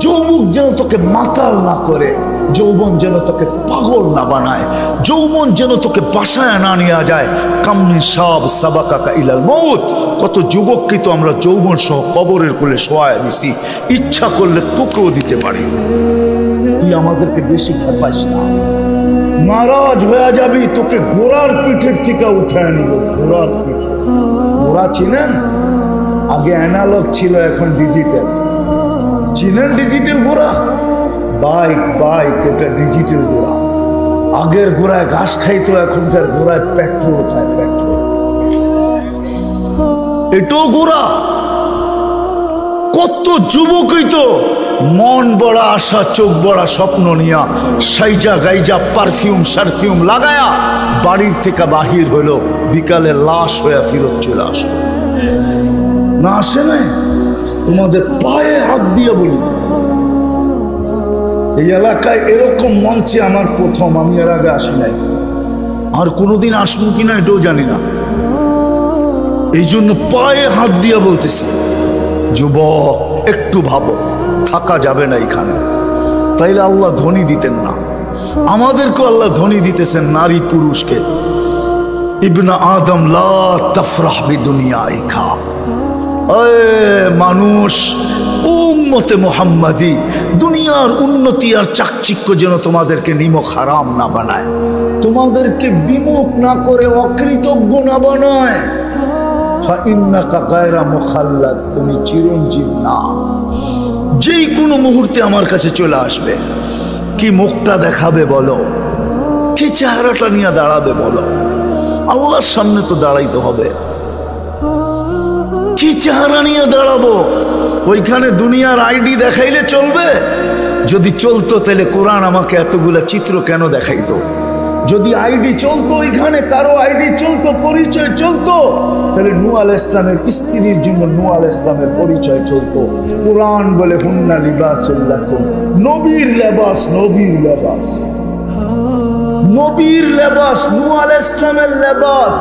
যৌবন যেন তোকে মাতাল না করে, যৌবন যেন তোকে পাগল না বানায়, যৌবন যেন তোকে বাসায় না নিয়ে যায়। কামনি সাব সাবাকাকা ইলাল মউত। কত যুবককে তো আমরা যৌবন সহ কবরের কোলে শোয়ায় দিছি, ইচ্ছা করলে তোকেও দিতে পারি। তুই আমাদেরকে বেশি খেপাইস না, নারাজ হয়ে যাবি, তোকে ঘোড়ার পিঠের থেকে উঠায় নিব। ঘোড়ার পিঠে, ঘোড়া চিনেন? আগে অ্যানালগ ছিল, এখন ডিজিটাল। চিনেন ডিজিটাল ঘোড়া? বাইক বাইক, এটা ডিজিটাল ঘোড়া। আগের ঘোড়ায় ঘাস খাইতো, এখনকার ঘোড়ায় পেট্রোল খায়, পেট্রোল। এটাও ঘোড়া। কত যুবকই তো মন বড়া আশা, চোখ বড়া স্বপ্ন নিয়া সাইজা গাইজা পারফিউম সারফিউম লাগায়া বাড়ির থেকে বাহির হইলো, বিকালে লাশ হয়ে ফিরত চলে আসলো। না আসে না? তোমাদের পায়ে হাত দিয়ে বলি, এই এলাকায় এরকম মঞ্চে আমার প্রথম, আমি এর আগে আসি নাই, আর কোনোদিন আসবো কিনা এটাও জানি না। এই জন্য পায়ে হাত দিয়ে বলতেছি, যুবক একটু ভাবো, থাকা যাবে না এখানে। তাইলে আল্লাহ ধনী দিতেন না? আমাদেরকে আল্লাহ ধনী দিতেছেন, নারী পুরুষকে। ইবনা আদম লা তাফরাহ বিদুনিয়াইকা। মানুষ, উম্মতে মুহাম্মাদি, দুনিয়ার উন্নতি আর চাকচিক্য যেন তোমাদেরকে নিমক হারাম না বানায়, তোমাদেরকে বিমুখ না করে অকৃতজ্ঞ না বানায়। ফাইন্নাকা গায়রা মুখাল্লাদ, তুমি চিরঞ্জীব না, যেই কোনো মুহূর্তে আমার কাছে চলে আসবে। কি মুখটা দেখাবে বলো, কি চেহারাটা নিয়ে দাঁড়াবে বলো? আল্লাহর সামনে তো দাঁড়াইতে হবে। কি চেহারা নিয়ে দাঁড়াবো? ওইখানে দুনিয়ার আইডি দেখাইলে চলবে? যদি চলতো তাহলে কোরআন আমাকে এতগুলা চিত্র কেন দেখাইতো? যদি আইডি চলতো, ওইখানে কারো আইডি চলতো, পরিচয় চলতো, তাহলে নূহ আলাইহিস সালামের স্ত্রীর জন্য নূহ আলাইহিস সালামের পরিচয় চলতো। কোরআন বলে হুন্না লিবাসুল লাকুম, নবীর লেবাস, নবীর লেবাস, নবীর লেবাস, নূহ আলাইহিস সালামের লেবাস,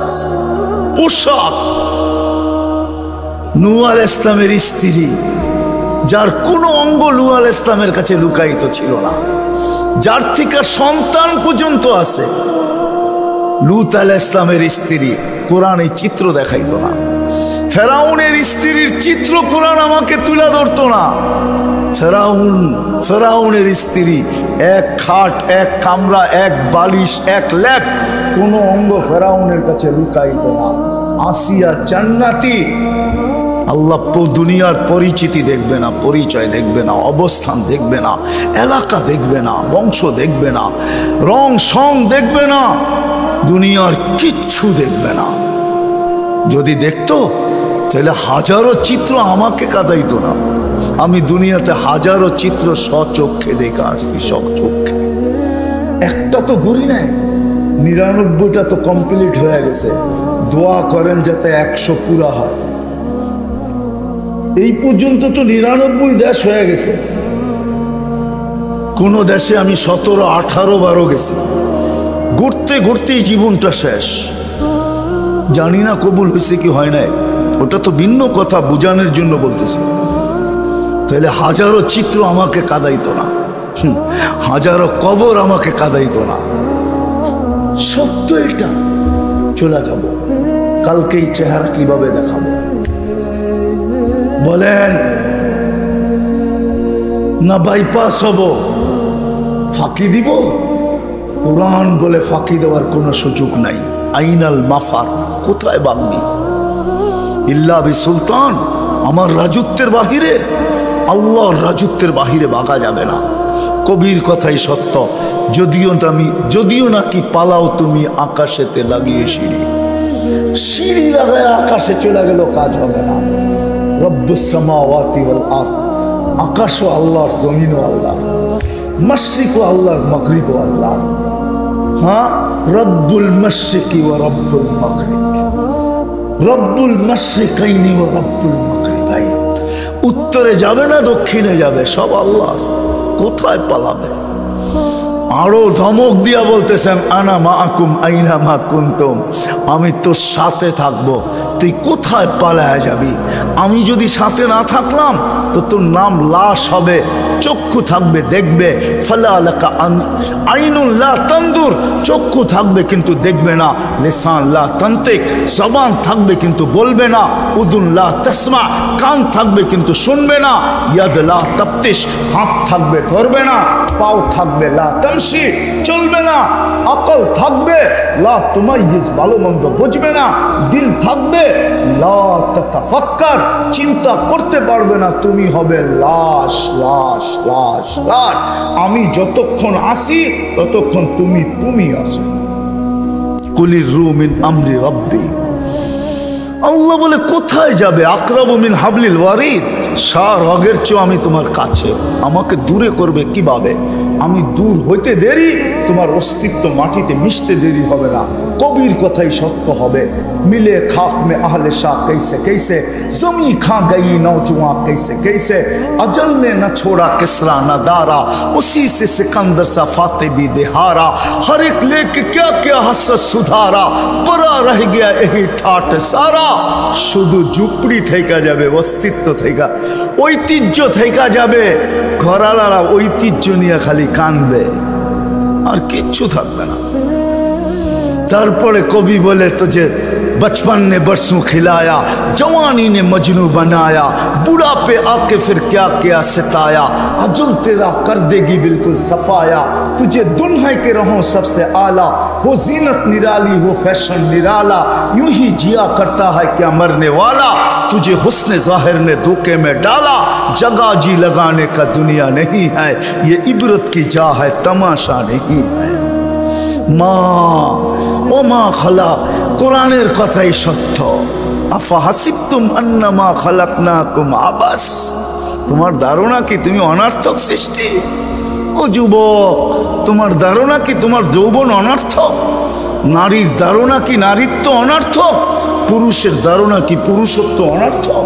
পোশাক। নূহ আলাইহিস সালামের স্ত্রী, যার কোনো অঙ্গ নূহ আলাইহিস সালামের কাছে লুকায়িত ছিল না, যার থেকে সন্তান পর্যন্ত আছে, লূত আলাইহিস সালামের স্ত্রী। কোরআন এই চিত্র দেখাইতো না। ফেরাউনের স্ত্রীর চিত্র কোরআন আমাকে তুলে ধরতো না। ফেরাউনের স্ত্রী, এক খাট, এক কামরা, এক বালিশ, এক ল্যাপ, কোনো অঙ্গ ফেরাউনের কাছে লুকাইতো না। আসিয়া জান্নাতি। আল্লাহ দুনিয়ার পরিচিতি দেখবে না, পরিচয় দেখবে না, অবস্থান দেখবে না, এলাকা দেখবে না, বংশ দেখবে না, রং সং দেখবে না, দুনিয়ার কিচ্ছু দেখবে না। যদি দেখতো তাহলে হাজারো চিত্র আমাকে কাঁদাইতো না। আমি দুনিয়াতে হাজারো চিত্র স্বচক্ষে দেখে আসছি, স্বচক্ষে। একটা তো ঘুরি নাই, 99টা তো কমপ্লিট হয়ে গেছে। দোয়া করেন যাতে 100 পুরা হয়। এই পর্যন্ত তো 99 দেশ হয়ে গেছে। কোন দেশে আমি 17, 18 বারও গেছি। ঘুরতে ঘুরতেই জীবনটা শেষ। জানি না কবুল হয়েছে কি হয় নাই, ওটা তো ভিন্ন কথা, বুঝানোর জন্য বলতেছি। তাহলে হাজারো চিত্র আমাকে কাঁদাইতো না, হাজারো কবর আমাকে কাঁদাইতো না। সত্য এটা। চলে যাব, কালকেই চেহারা কিভাবে দেখাবো বলেন? না বাইপাস হব, ফাঁকি দিব? কোরআন বলে ফাঁকি দেওয়ার কোনো সুযোগ নাই। আইনাল মাফার, কোথায় বাগবি? ইল্লা বি সুলতান, আমার রাজত্বের বাহিরে, আল্লাহর রাজত্বের বাহিরে বাগা যাবে না। কবির কথাই সত্য। যদিও নাকি পালাও তুমি আকাশেতে লাগিয়ে সিঁড়ি, সিঁড়ি লাগায় আকাশে চলে গেল, কাজ হবে না। রব্বুস সামাওয়াতি ওয়াল আরদ, আকাশও আল্লাহর, জমিনও আল্লাহ, মাশরিকও আল্লাহর, মাগরিবও আল্লাহ। হ্যাঁ, রব্বুল মাশরিকি ওয়া রব্বুল মাগরিব, রব্বুল মাশরিকাইনি ওয়া রব্বুল মাগরিবাইন। উত্তরে যাবে না দক্ষিণে যাবে, সব আল্লাহর। কোথায় পালাবে? আরো ধমক দিয়া বলতেছেন, আনা মাআকুম আইনা মা কুনতুম, আমি তোর সাথে থাকবো, তুই কোথায় পালায়া যাবি? আমি যদি সাথে না থাকলাম তো তোর নাম লাশ হবে, চক্ষু থাকবে দেখবে। ফালা লাকা আইনুন লা তানদুর, চক্ষু থাকবে কিন্তু দেখবে না। লিসান লা তানতিক, জবান থাকবে কিন্তু বলবে না। উদুন লা তাসমা, কান থাকবে কিন্তু শুনবে না। ইয়াদ লা তাফতিশ, হাত থাকবে ধরবে না। পাও থাকবে লা তামশি, চলবে না। আকল থাকবে লা তুমাইয়িজ, ভালো মন্দ বুঝবে না। দিল থাকবে লা তাতাফাক্কার, চিন্তা করতে পারবে না। তুমি হবে লাশ, লাশ, লাশ, লাশ। আমি যতক্ষণ আসি ততক্ষণ তুমি আসো। কুলির রূহ মিন আমরি রাব্বি, আল্লাহ বলে কোথায় যাবে? আকরাবু মিন হাবলিল ওয়ারিদ, রগের চেয়ে আমি তোমার কাছে। আমাকে দূরে করবে কিভাবে? আমি দূর হইতে দেরি, তোমার অস্তিত্ব মাটিতে মিশতে দেরি হবে না। কবির কথাই সত্য হবে। মিলে খাক মে আহলে শাহ कैसे कैसे, जमी खा गई नौजुआं कैसे कैसे, अजल ने न छोड़ा किसरा न दारा, उसी से सिकंदर सा फाते भी दिहारा, हर एक लेके क्या क्या हसत सुधारा, परा रह गया यही ठाट सारा। শুধু ঝুপড়ি থেকে যাবে, অস্তিত্ব থেকে, ঐতিহ্য থেকে যাবে। ঘরালারা ঐতিহ্য নিয়ে খালি কানবে, আর কিচ্ছু থাকবে না। तारपरे कवि बोले तुझे बचपन ने बरसों खिलाया, जवानी ने मजनू बनाया, बुढ़ापे आके फिर क्या क्या सिताया, अजुल तेरा कर देगी बिल्कुल सफाया, तुझे दुल्हन के रहो सबसे आला, हो जीनत निराली हो फैशन निराला, यूं ही जिया करता है क्या मरने वाला, तुझे हुस्न जाहिर ने धोखे में डाला, जगह जी लगाने का दुनिया नहीं है, ये इबरत की जा है तमाशा नहीं है। माँ ओ माँ खला कुरानेर कथाई सत्य, आफा हासिबतुम अन्नामा खलाकनाकुम आबास, तुम्हार धारणा कि तुम अनर्थक सृष्टि। ओ যুবক, তোমার ধারণা কি তোমার যৌবন অনर्थक? নারীর ধারণা কি নারীত্ব অনर्थक? পুরুষের ধারণা কি পুরুষত্ব অনर्थक?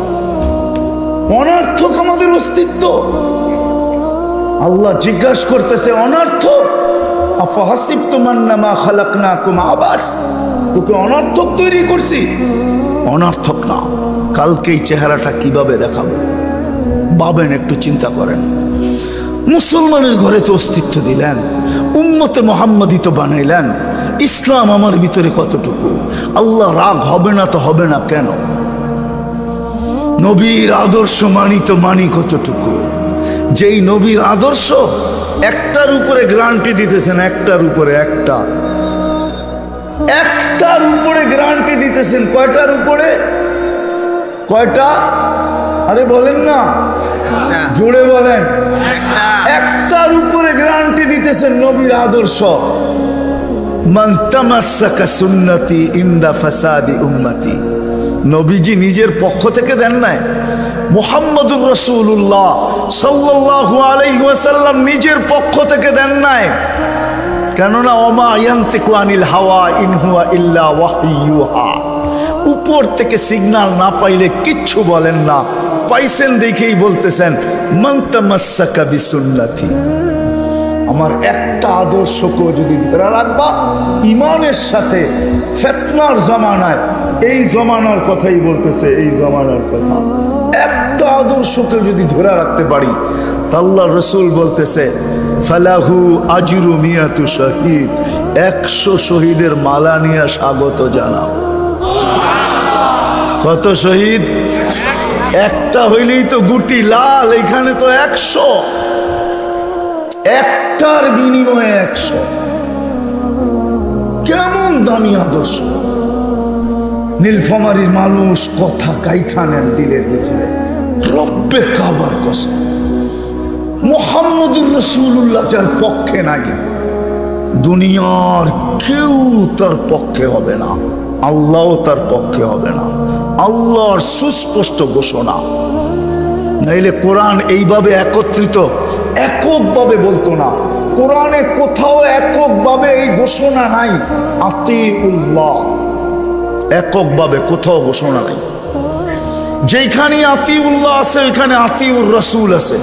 অনर्थक আমাদের অস্তিত্ব। আল্লাহ জিজ্ঞাসা করতেছে অনर्थक, আফা হাসিবতুম আন্নামা খালাকনাকুম আবাস, তোকে অনर्थक তৈরি করছি? অনर्थक না। কালকে এই চেহারাটা কিভাবে দেখাবো ভাবেন, একটু চিন্তা করেন। মুসলমানের ঘরে তো অস্তিত্ব দিলেন, উম্মতে মুহাম্মাদি তো বানাইলেন, ইসলাম আমার ভিতরে কতটুকু? আল্লাহ রাগ হবে না তো হবে না কেন? নবীর আদর্শ মানি তো মানি কতটুকু? যেই নবীর আদর্শ একটার উপরে গ্যারান্টি দিতেছেন, একটার উপরে একটার উপরে গ্যারান্টি দিতেছেন। কয়টার উপরে? কয়টা? আরে বলেন না, জোরে বলেন। একটার উপরে গ্যারান্টি দিতেছেন নবীর আদর্শ। মান তামাসসাকা সুন্নতি ইনদা ফাসাদি উম্মতি। নবীজি নিজের পক্ষ থেকে দেন নাই, মুহাম্মদুর রাসূলুল্লাহ সাল্লাল্লাহু আলাইহি ওয়াসাল্লাম নিজের পক্ষ থেকে দেন নাই। কেননা ওমা ইয়ান্তিকু আনিল হাওয়া ইন হুয়া ইল্লা ওয়াহয়ুহা, উপর থেকে সিগন্যাল না পাইলে কিচ্ছু বলেন না, পাইছেন দেখেই বলতেছেন মান তামাসসাকা বিসুন্নতি। আমার একটা আদর্শকে যদি ধরে রাখবা ইমানের সাথে, ফিতনার জামানায়, এই জামানার কথাই বলতেছে, এই জামানার কথা, একটা আদর্শকে যদি ধরে রাখতে পারি তা আল্লাহর রাসূল বলতেছে ফালাহু আজরু মিয়াতু শহীদ, 100 শহীদের মালা নিয়ে স্বাগত জানাবো। কত শহীদ? একটা হইলেই তো গুটি লাল, এখানে তো 100, একটার বিনিময়ে 100। কেমন দামি আদর্শ! নীলফামারীর মানুষ কথা গাইথা নেন দিলের ভিতরে, রব্বে কাবার কসম, মুহাম্মদুর রাসূলুল্লাহ যার পক্ষে নাই, দুনিয়ার কেউ তার পক্ষে হবে না, আল্লাহও তার পক্ষে হবে না। আল্লাহর সুস্পষ্ট ঘোষণা। নাইলে কোরআন এইভাবে একত্রিত এককভাবে বলতো না। কোরআনে কোথাও এককভাবে এই ঘোষণা নাই আতিউল্লাহ, এককভাবে কোথাও ঘোষণা নাই। যেখানে আতিউল্লাহ আছে ওইখানে আতিউর রাসূল আছে।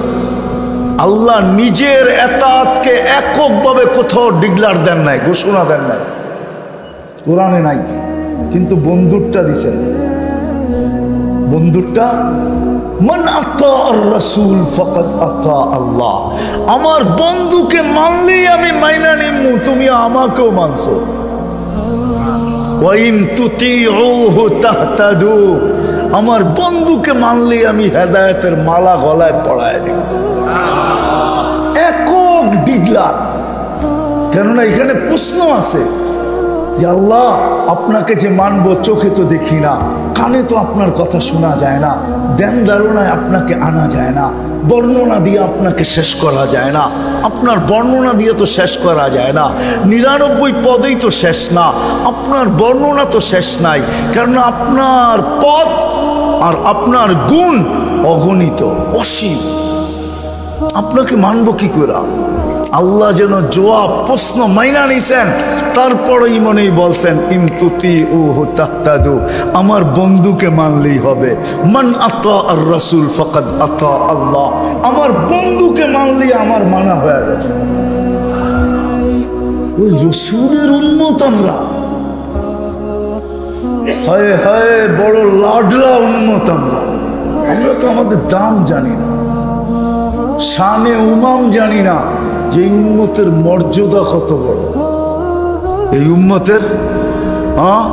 আল্লাহ নিজের এতাআতকে এককভাবে কোথাও ডিক্লার দেন নাই, ঘোষণা দেন নাই, কোরআনে নাই। কিন্তু বন্ধুরটা দিছেন, বন্ধুরটা মান আতা আর রাসূল ফাকাদ আতা আল্লাহ। আমার বন্ধুকে মানলেই আমি মাইনা নিমু, তুমি আমাকেও মানছো। ওয়া ইন তুতিউহু তাহতাদু, আমার বন্ধুকে মানলেই আমি হেদায়েতের মালা গলায় পরায় দিচ্ছি। একক ডিক্লার। কেননা এখানে প্রশ্ন আছে যে আল্লাহ আপনাকে যে মানবো, চোখে তো দেখি না, কানে তো আপনার কথা শোনা যায় না, ধ্যান ধারণায় আপনাকে আনা যায় না, বর্ণনা দিয়ে আপনাকে শেষ করা যায় না, আপনার বর্ণনা দিয়ে তো শেষ করা যায় না, 99 পদেই তো শেষ না, আপনার বর্ণনা তো শেষ নাই, কারণ আপনার পদ আর আপনার গুণ অগণিত, অসীম। আপনাকে মানবো কি করে? আল্লাহ যেন জবাব প্রশ্ন মাইনা নিছেন, তারপরেই মনেই বলছেন ইন তুতিউহু তাহতাদু, আমার বন্ধুকে মানলেই হবে। মান আতা আর রাসূল ফাকাদ আতা আল্লাহ, আমার বন্ধুকে মানলেই আমার মানা হয়ে যাবে। ওই রাসূলের উম্মত আমরা, হায় হায় বড় লাডলা উম্মত আমরা। আমরা তো আমাদের দাম জানি না, শানে উমাম জানি না যে উম্মতের মর্যাদা কত বড়। এই উম্মতের হ্যাঁ,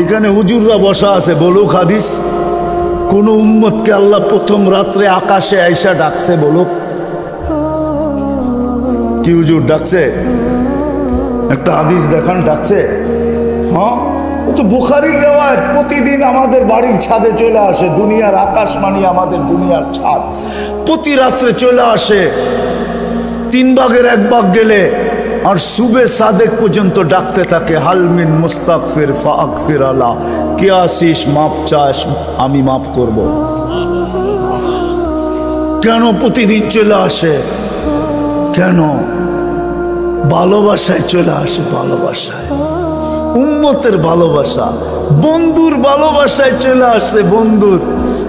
এখানে হুজুররা বসা আছে, বলুক হাদিস কোন উম্মতকে আল্লাহ প্রথম রাত্রে আকাশে আইসা ডাকছে? বলুক, কি হুজুর ডাকছে? একটা হাদিস দেখান ডাকছে। হ্যাঁ, ও তো বুখারীর রিওয়ায়াত। প্রতিদিন আমাদের বাড়ির ছাদে চলে আসে, দুনিয়ার আকাশ মানে আমাদের দুনিয়ার ছাদ। প্রতি রাত্রে চলে আসে, 3 ভাগের 1 ভাগ গেলে আর সুবে সাদেক পর্যন্ত ডাকতে থাকে, হালমিন মুস্তাগফির ফাগফির আলা, কে আসিস মাপ চাস আমি মাফ করব। কেন প্রতিদিন চলে আসে? কেন? ভালোবাসায় চলে আসে, ভালোবাসায়, উম্মতের ভালোবাসা, বন্ধুর ভালোবাসায় চলে আসছে, বন্ধুর।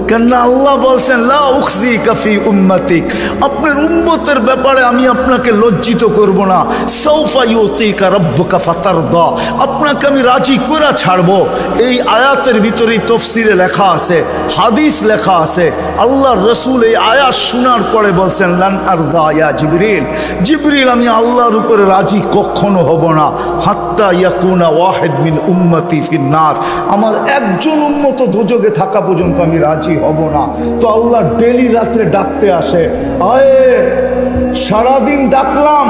কেন আল্লাহ বলছেন লা উখজিকা ফি উম্মতিক, আপনার উম্মতের ব্যাপারে আমি আপনাকে লজ্জিত করব না। সাউফা ইউতিকা রাব্বুকা ফাতারদা, আপনাকে আমি রাজি করে ছাড়বো। এই আয়াতের ভিতরে তাফসীরে লেখা আছে, হাদিস লেখা আছে, আল্লাহর রাসূল এই আয়াত শোনার পরে বলছেন লান আরদা ইয়া জিবরিল, জিবরিল আমি আল্লাহর উপরে রাজি কখনো হব না, হাত্তা ইয়াকুনা ওয়াহিদ মিন উম্মতি ফিন নার, আমার একজন উম্মত দোজখে থাকা পর্যন্ত আমি রাজি হব না। তো আল্লাহ ডেলি রাত্রে ডাকতে আসে, আয়ে সারাদিন ডাকলাম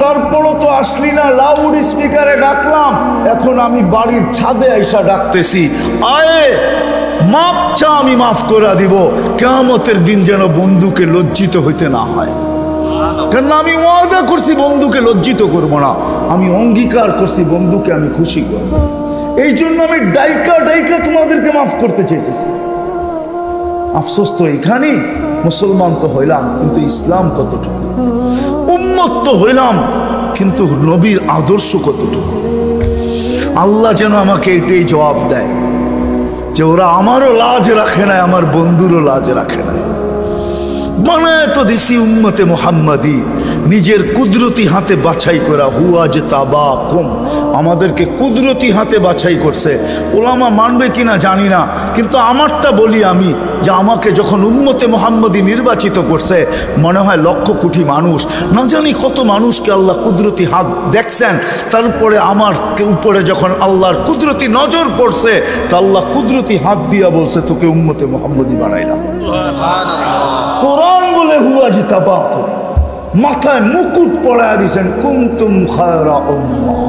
তারপরও তো আসলি না, লাউড স্পিকারে ডাকলাম, এখন আমি বাড়ির ছাদে আইসা ডাকতেছি, আয়ে মাপ চা আমি মাফ করে দিব। কিয়ামতের দিন যেন বন্ধুকে লজ্জিত হইতে না হয়। কেন আমি ওয়াদা করছি বন্ধুকে লজ্জিত করব না, আমি অঙ্গীকার করছি বন্ধুকে আমি খুশি করব। এই জন্য আমি ডাইকা ডাইকা তোমাদেরকে মাফ করতে চাইতেছি। আফসোস তো এখানেই, মুসলমান তো হইলাম কিন্তু ইসলাম কতটুকু, উম্মত তো হইলাম কিন্তু নবীর আদর্শ কতটুকু। আল্লাহ যেন আমাকে এটাই জবাব দেয় যে ওরা আমারও লাজ রাখে নাই, আমার বন্ধুরও লাজ রাখে নাই। বানায় তো দিছি উম্মতে মুহাম্মাদি, নিজের কুদরতি হাতে বাছাই করা, হুয়া যে তাবা কম, আমাদেরকে কুদরতি হাতে বাছাই করছে। ওলামা মানবে কিনা জানি না, কিন্তু আমারটা বলি আমি, যে আমাকে যখন উম্মতে মুহাম্মাদি নির্বাচিত করছে, মনে হয় 1,00,000 কোটি মানুষ, না জানি কত মানুষকে আল্লাহ কুদরতি হাত দেখছেন। তারপরে আমার উপরে যখন আল্লাহর কুদরতি নজর পড়ছে, তো আল্লাহ কুদরতি হাত দিয়া বলছে তোকে উম্মতে মুহাম্মাদি বানাইলাম। কোরআন বলে হুয়া যে তাবা কম, মাথায় মুকুট পড়ায় দিয়েছেন কুনতুম খায়রা উম্মাহ।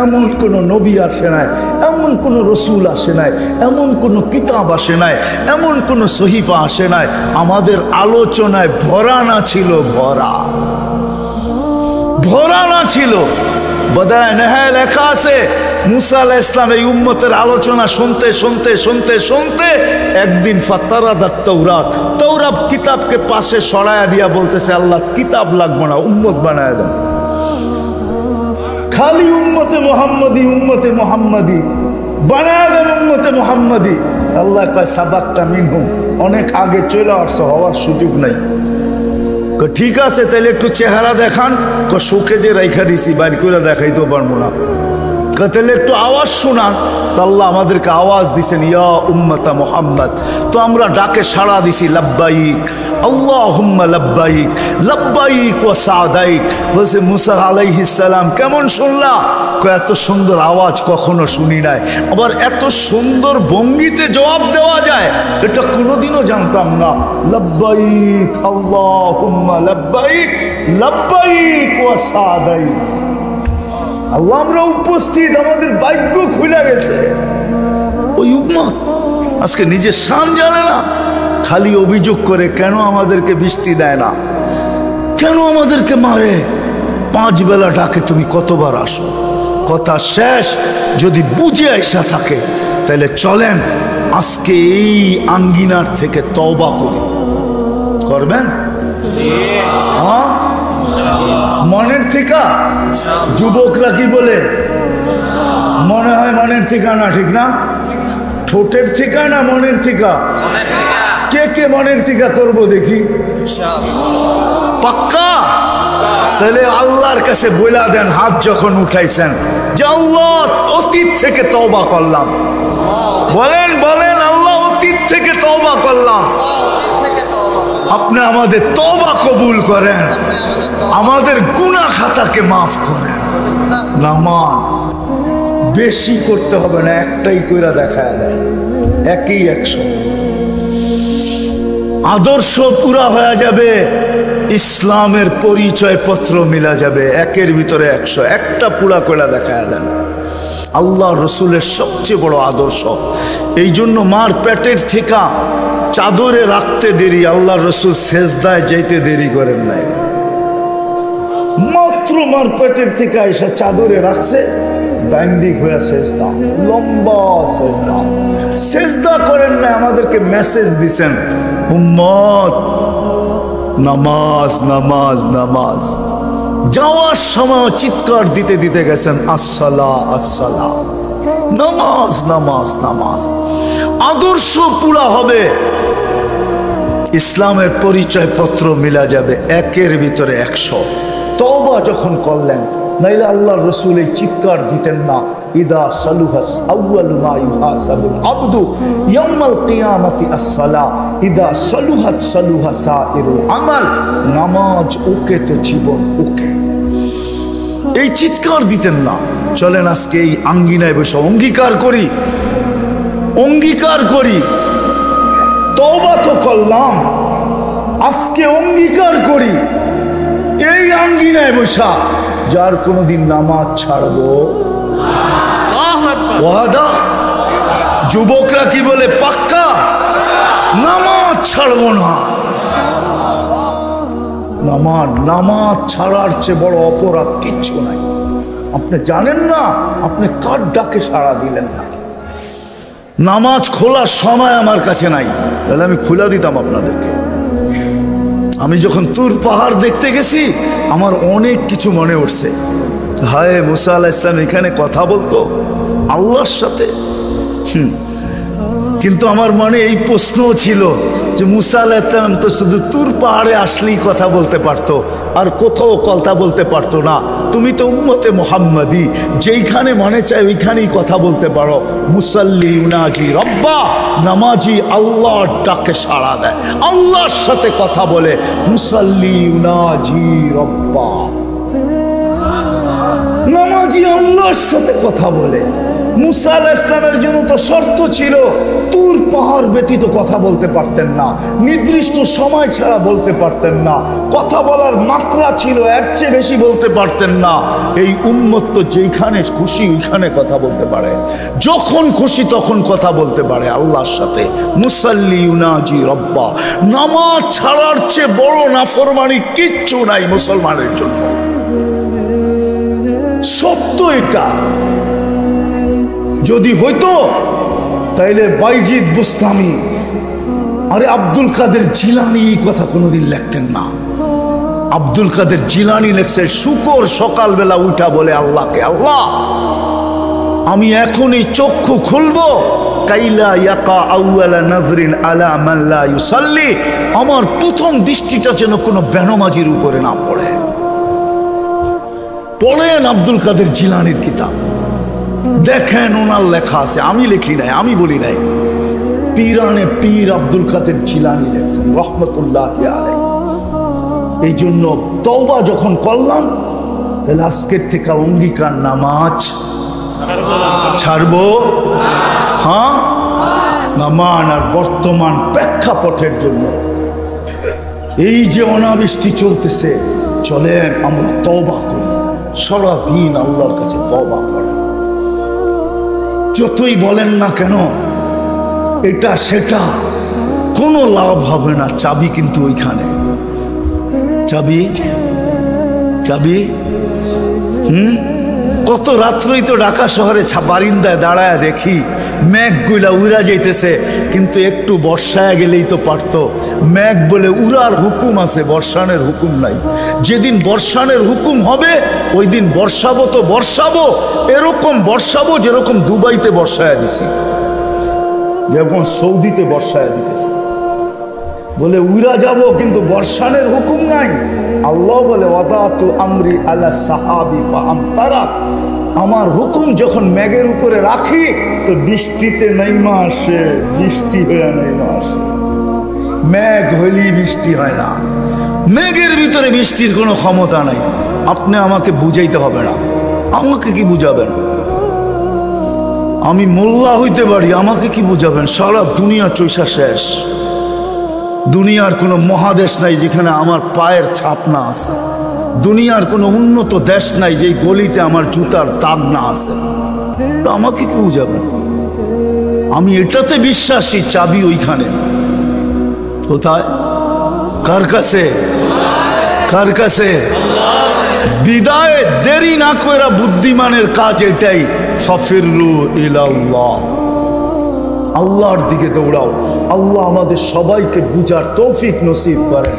এমন কোন নবী আসে নাই, এমন কোন রসুল আসে নাই, এমন কোন কিতাব আসে নাই, এমন কোন সহিফা আসে নাই আমাদের আলোচনায় ভরা না ছিল, ভরা না ছিল। বদায় নেহায় লেখা আছে মুসা আলাইহিস সালাম এই উম্মতের আলোচনা শুনতে শুনতে শুনতে শুনতে একদিন ফাতারাদাত তাওরাত, তাওরাত কিতাবকে পাশে সরায়া দিয়া বলতেছে আল্লাহ কিতাব লাগবে না, উম্মত বানায় দেন, খালি উম্মতে মুহাম্মাদি, উম্মতে মুহাম্মাদি বানায় দেন, উম্মতে মুহাম্মাদি। আল্লাহ কয় সাবাক্তা মিনহুম, অনেক আগে চলে আসছো, হওয়ার সুযোগ নাই। ঠিক আছে তাহলে একটু চেহারা দেখান, শোকে যে রেখা দিছি বাইর করে দেখাইতেও পারবো না, তাহলে একটু আওয়াজ শোনান। তো আল্লাহ আমাদেরকে আওয়াজ দিছেন ইয়া উম্মতা মুহাম্মদ, তো আমরা ডাকে সাড়া দিছি লাব্বাইক আল্লাহুম্মা লাব্বাইক লাব্বাইক ওয়া সাদাইক। বলছে মুসা আলাইহিস সালাম কেমন শুনলা? এত সুন্দর আওয়াজ কখনো শুনি নাই, আবার এত সুন্দর ভঙ্গিতে জবাব দেওয়া যায় এটা কোনোদিনও জানতাম না। লাব্বাইক আল্লাহুম্মা লাব্বাইক লাব্বাইক ওয়া সাদাইক। আল্লাহ আমরা উপস্থিত, আমাদের ভাগ্য খুলে গেছে। ওই উম্মত আজকে নিজের শান জানে না, খালি অভিযোগ করে কেন আমাদেরকে বৃষ্টি দেয় না, কেন আমাদেরকে মারে, 5 বেলা ডাকে তুমি কতবার আসো। কথা শেষ, যদি বুঝে আইসা থাকে তাহলে চলেন আজকে এই আঙ্গিনার থেকে তওবা করি। করবেন? হ্যাঁ, মনের থেকে। যুবকরা কি বলে? মনে হয় মনের থেকে না, ঠিক না? ঠোঁটের থেকে না মনের থেকে? কে কে মনের থেকে করবো দেখি? পাক্কা? তাহলে আল্লাহর কাছে বইলা দেন, হাত যখন উঠাইছেন যে আল্লাহ অতীত থেকে তওবা করলাম, বলেন বলেন আল্লাহ অতীত থেকে তওবা করলাম, আপনি আমাদের তওবা কবুল করেন, আমাদের গুনাহ খাতাকে মাফ করেন। নামান বেশি করতে হবে না, একটাই কইরা দেখায় দেয়, একই 100। আদর্শ পুরা হয়ে যাবে, ইসলামের পরিচয় পত্র মিলা যাবে, একের ভিতরে 100, একটা পুরা কইরা দেখায় দেন। আল্লাহ রসুলের সবচেয়ে বড় আদর্শ। এই জন্য মার পেটের থেকে চাদরে রাখতে দেরি, আল্লাহ রসুল সেজদায় যাইতে দেরি করেন নাই। মাত্র মার পেটের থেকে এসে চাদরে রাখছে, ডাইন্ডিক হয়ে সেজদা, লম্বা সেজদা। সেজদা করেন না, আমাদেরকে মেসেজ দিছেন, উম্মত নামাজ নামাজ নামাজ। যাওয়ার সময় চিৎকার দিতে দিতে গেছেন, আসসালা আসসালা, নামাজ নামাজ নামাজ। আদর্শ পুরা হবে, ইসলামের পরিচয় পত্র মিলা যাবে, একের ভিতরে 100। তওবা যখন করলেন, নাইলে আল্লাহর রাসূল এই চিৎকার দিতেন না, ইদা সালুহাস আউয়ালু মা ইউহাসাবুল আবদু ইয়াউমাল কিয়ামাতি আসসালা, ইদা সালুহাত সালুহা সাইরুল আমাল। নামাজ ওকে তো জীবন ওকে। এই চিৎকার দিতেন না। চলেন আজকে এই আঙ্গিনায় বসে অঙ্গীকার করি, অঙ্গীকার করি। তওবা তো করলাম, আজকে অঙ্গীকার করি এই আঙ্গিনায় বসা, যার কোনোদিন নামাজ ছাড়বো ওয়াদা। যুবকরা কি বলে, পাক্কা নামাজ ছাড়বো না। নামাজ ছাড়ার চেয়ে বড় অপরাধ কিচ্ছু নাই। আপনি জানেন না আপনি কার ডাকে সাড়া দিলেন না। নামাজ খোলার সময় আমার কাছে নাই, তাহলে আমি খুলে দিতাম আপনাদেরকে। আমি যখন তুর পাহাড় দেখতে গেছি, আমার অনেক কিছু মনে উঠছে। হায়, মুসা আলাইহিস সালাম এখানে কথা বলতো আল্লাহর সাথে। কিন্তু আমার মনে এই প্রশ্ন ছিল যে মুসা আলাইহিস সালাম তো শুধু তুর পাহাড়ে আসলেই কথা বলতে পারতো, আর কোথাও কথা বলতে পারতো না। তুমি তো উম্মতে মুহাম্মাদি, যেইখানে মনে চায় ওইখানেই কথা বলতে পারো। মুসাল্লি ইউনাজি রব্বা, নামাজি আল্লাহর ডাকে সাড়া দেয়, আল্লাহর সাথে কথা বলে। মুসাল্লি ইউনাজি রব্বা, নামাজি আল্লাহর সাথে কথা বলে। মুসা আলাইহিস সালামের জন্য তো শর্ত ছিল, তুর পাহাড় ব্যতীত কথা বলতে পারতেন না, নির্দিষ্ট সময় ছাড়া বলতে পারতেন না, কথা বলার মাত্রা ছিল, এর চেয়ে বেশি বলতে পারতেন না। এই উম্মত তো যেখানে খুশি ওইখানে কথা বলতে পারে, যখন খুশি তখন কথা বলতে পারে আল্লাহর সাথে। মুসাল্লি ইউনাজি রব্বা, নামাজ ছাড়ার চেয়ে বড় নাফরমানি কিচ্ছু নাই মুসলমানের জন্য। সত্য এটা। যদি হইতো তাইলে বাইজিদ বুস্তামি, আরে আব্দুল কাদের জিলানি এই কথা কোনোদিন লিখতেন না। আব্দুল কাদের জিলানি লেখছে, শুকর সকালবেলা উঠা বলে আল্লাহকে, আল্লাহ আমি এখনই চক্ষু খুলবো, কাইলা ইয়াকা আউয়ালা নাজরিন আলা মান লা ইউসাল্লি, আমার প্রথম দৃষ্টিটা যেন কোনো বেনমাজির উপরে না পড়ে। পড়েন আব্দুল কাদের জিলানির কিতাব, দেখেন ওনার লেখা আছে, আমি লিখি নাই, আমি বলি নাই। পীরানে পীর আব্দুল কাদের জিলানি লেখছেন রহমতুল্লাহি আলাইহি। এই জন্য তওবা যখন করলাম, তাহলে আজকের থেকে অঙ্গীকার, নামাজ ছাড়বো। হ্যাঁ, নামান। আর বর্তমান প্রেক্ষাপটের জন্য এই যে অনাবৃষ্টি চলতেছে, চলেন আমরা তওবা করি, সারাদিন আল্লাহর কাছে তওবা করেন। যতই বলেন না কেন এটা সেটা, কোনো লাভ হবে না। চাবি কিন্তু ওইখানে, চাবি চাবি। কত রাত্রই তো ঢাকা শহরে বারিন্দায় দাঁড়ায় দেখি মেঘগুলা উড়া যাইতেছে, কিন্তু একটু বর্ষায় গেলেই তো পারতো। মেঘ বলে উড়ার হুকুম আছে, বর্ষানের হুকুম নাই। যেদিন বর্ষানের হুকুম হবে ওই দিন বর্ষাবো তো বর্ষাবো, এরকম বর্ষাবো যেরকম দুবাইতে বর্ষায় দিছি, যেরকম সৌদিতে বর্ষায় দিতেছে। বলে উড়া যাব, কিন্তু বর্ষানের হুকুম নাই। আল্লাহ বলে ওয়াদাতু আমরি আলা সাহাবি ফাআমতারা, আমার হুকুম যখন মেঘের উপরে রাখি তো বৃষ্টিতে নাইমা আসে, বৃষ্টি হয়ে নাইমা আসে। মেঘ হইলেই বৃষ্টি হয় না, মেঘের ভিতরে বৃষ্টির কোনো ক্ষমতা নাই। আপনি আমাকে বুঝাইতে হবে না, আমাকে কি বুঝাবেন? আমি মোল্লা হইতে পারি, আমাকে কি বুঝাবেন? সারা দুনিয়া চৈষা শেষ। দুনিয়ার কোনো মহাদেশ নাই যেখানে আমার পায়ের ছাপ না আছে। দুনিয়ার কোনো উন্নত দেশ নাই যেই গলিতে আমার জুতার দাগ না আছে। আমাকে কি বুঝাবেন? আমি এটাতে বিশ্বাসী, চাবি ওইখানে। কোথায়? কার কাছে? কার কাছে? বিদায় দেরি না কইরা বুদ্ধিমানের কাজ এটাই, ফাফিরু ইলাল্লাহ, আল্লাহর দিকে দৌড়াও। আল্লাহ আমাদের সবাইকে বুঝার তৌফিক নসিব করেন।